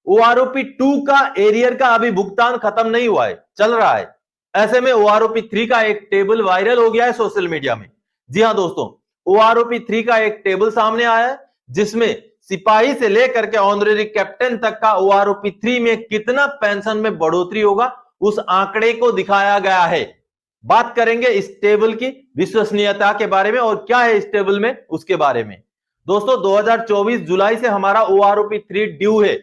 OROP 2 का arrear का अभी भुगतान खत्म नहीं हुआ है, चल रहा है। ऐसे में ओआरओपी 3 का एक टेबल वायरल हो गया है सोशल मीडिया में। जी हां दोस्तों, ओआरओपी 3 का एक टेबल सामने आया है जिसमें सिपाही से लेकर के ऑनरेरी कैप्टन तक का ओआरओपी 3 में कितना पेंशन में बढ़ोतरी होगा उस आंकड़े को दिखाया गया है। बात करेंगे इस टेबल की विश्वसनीयता के बारे में और क्या है इस टेबल में उसके बारे में। दोस्तों 2024 जुलाई से हमारा ओआरओपी 3 ड्यू है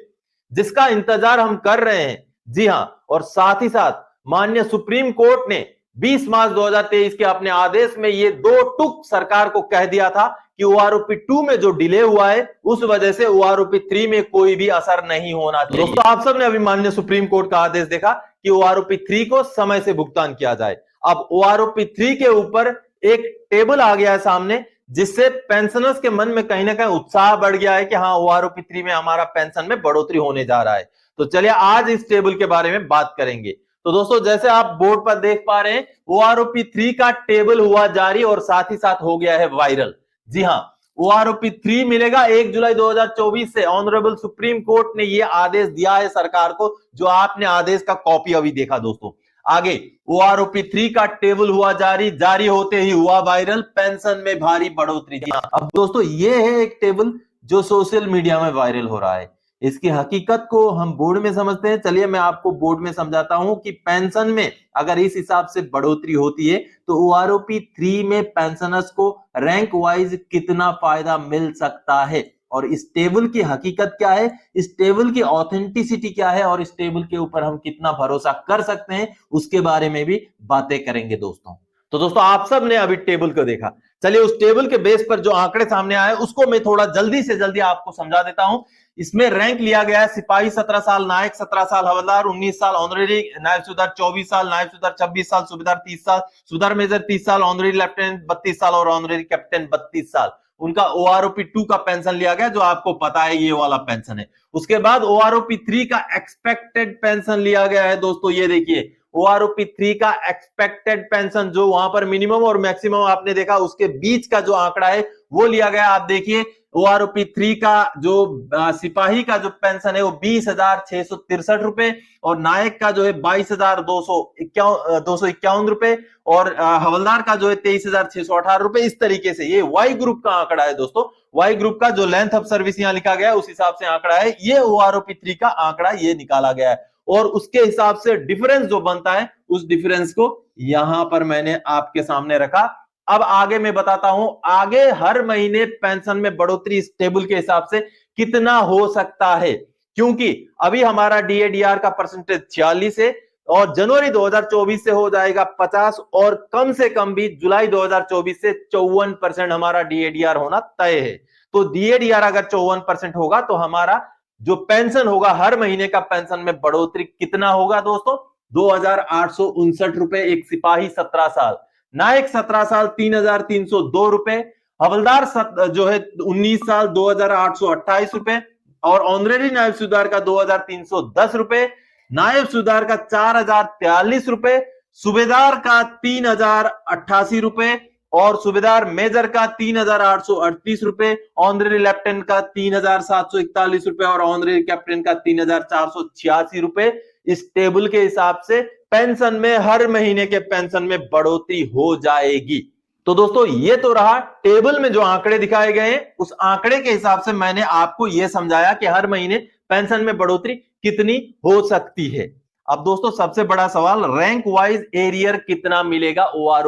जिसका इंतजार हम कर रहे हैं। जी हां, और साथ ही साथ माननीय सुप्रीम कोर्ट ने 20 मार्च 2023 के अपने आदेश में ये दो टुक सरकार को कह दिया था कि ओआरओपी 2 में जो डिले हुआ है उस वजह से ओआरओपी 3 में कोई भी असर नहीं होना चाहिए। दोस्तों आप सबने अभी माननीय सुप्रीम कोर्ट का आदेश देखा कि ओआरओपी 3 को समय से भुगतान किया जाए। अब ओआरओपी 3 के ऊपर एक टेबल आ गया है सामने जिससे पेंशनर्स के मन में कहीं ना कहीं उत्साह बढ़ गया है कि हाँ ओआरओपी 3 में हमारा पेंशन में बढ़ोतरी होने जा रहा है। तो चलिए आज इस टेबल के बारे में बात करेंगे। तो दोस्तों जैसे आप बोर्ड पर देख पा रहे हैं ओआरओपी 3 का टेबल हुआ जारी और साथ ही साथ हो गया है वायरल। जी हां, ओआरओपी 3 मिलेगा 1 जुलाई 2024 से। ऑनरेबल सुप्रीम कोर्ट ने यह आदेश दिया है सरकार को, जो आपने आदेश का कॉपी अभी देखा। दोस्तों आगे ओआरओपी 3 का टेबल हुआ जारी होते ही हुआ वायरल, पेंशन में भारी बढ़ोतरी। अब दोस्तों ये है एक टेबल जो सोशल मीडिया में वायरल हो रहा है। इसकी हकीकत को हम बोर्ड में समझते हैं। चलिए मैं आपको बोर्ड में समझाता हूं कि पेंशन में अगर इस हिसाब से बढ़ोतरी होती है तो ओआरओपी 3 में पेंशनर्स को रैंक वाइज कितना फायदा मिल सकता है और इस टेबल की हकीकत क्या है, इस टेबल की ऑथेंटिसिटी क्या है और इस टेबल के ऊपर हम कितना भरोसा कर सकते हैं उसके बारे में भी बातें करेंगे दोस्तों। तो दोस्तों आप सब ने अभी टेबल को देखा, चलिए उस टेबल के बेस पर जो आंकड़े सामने आए उसको मैं थोड़ा जल्दी से जल्दी आपको समझा देता हूं। इसमें रैंक लिया गया है सिपाही 17 साल, नायक 17 साल, हवलदार 19 साल, ऑनरेरी नायब सूबेदार 24 साल, नायब सूबेदार 26 साल, सूबेदार 30 साल, सूबेदार मेजर 30 साल, ऑनरेरी लेफ्टिनेंट 32 साल और ऑनरेरी कैप्टन 32 साल। उनका ओआरओपी 2 का पेंशन लिया गया जो आपको पता है ये वाला पेंशन है। उसके बाद ओआरओपी 3 का एक्सपेक्टेड पेंशन लिया गया है। दोस्तों ये देखिए ओआरओपी 3 का एक्सपेक्टेड पेंशन जो वहां पर मिनिमम और मैक्सिमम आपने देखा उसके बीच का जो आंकड़ा है वो लिया गया। आप देखिए ओआरओपी 3 का जो सिपाही का जो पेंशन है वो 20,663 रुपए और नायक का जो है 22,251 रुपए और हवलदार का जो है 23,618 रुपए। इस तरीके से ये वाई ग्रुप का आंकड़ा है दोस्तों। वाई ग्रुप का जो लेंथ ऑफ सर्विस यहां लिखा गया है उस हिसाब से आंकड़ा है। ये ओआरओपी 3 का आंकड़ा ये निकाला गया है और उसके हिसाब से डिफरेंस जो बनता है उस डिफरेंस को यहां पर मैंने आपके सामने रखा। अब आगे मैं बताता हूं आगे हर महीने पेंशन में बढ़ोतरी इस टेबल के हिसाब से कितना हो सकता है, क्योंकि अभी हमारा डीएडीआर का परसेंटेज 46 है और जनवरी 2024 से हो जाएगा 50 और कम से कम भी जुलाई 2024 से 54% हमारा डीएडीआर होना तय है। तो डीएडीआर अगर 54% होगा तो हमारा जो पेंशन होगा हर महीने का पेंशन में बढ़ोतरी कितना होगा दोस्तों, 2,859 रुपए। एक सिपाही 17 साल, नायक 17 साल 3,302 रुपए, हवलदार जो है 19 साल 2,828 रुपए और ऑनरेरी नायब सूबेदार का 2,310 रुपए, नायब सूबेदार का 4,043 रुपए, सूबेदार का 3,088 रुपए और सूबेदार मेजर का 3,838 रुपए, ऑनरेरी लेफ्टिनेंट का 3,741 रुपए और ऑनरेरी कैप्टन का 3,486 रुपए। इस टेबल के हिसाब से पेंशन में हर महीने के पेंशन में बढ़ोतरी हो जाएगी। तो दोस्तों ये तो रहा टेबल में जो आंकड़े दिखाए गए हैं उस आंकड़े के हिसाब से मैंने आपको यह समझाया कि हर महीने पेंशन में बढ़ोतरी कितनी हो सकती है। अब दोस्तों सबसे बड़ा सवाल रैंक वाइज एरियर कितना मिलेगा ओआरओपी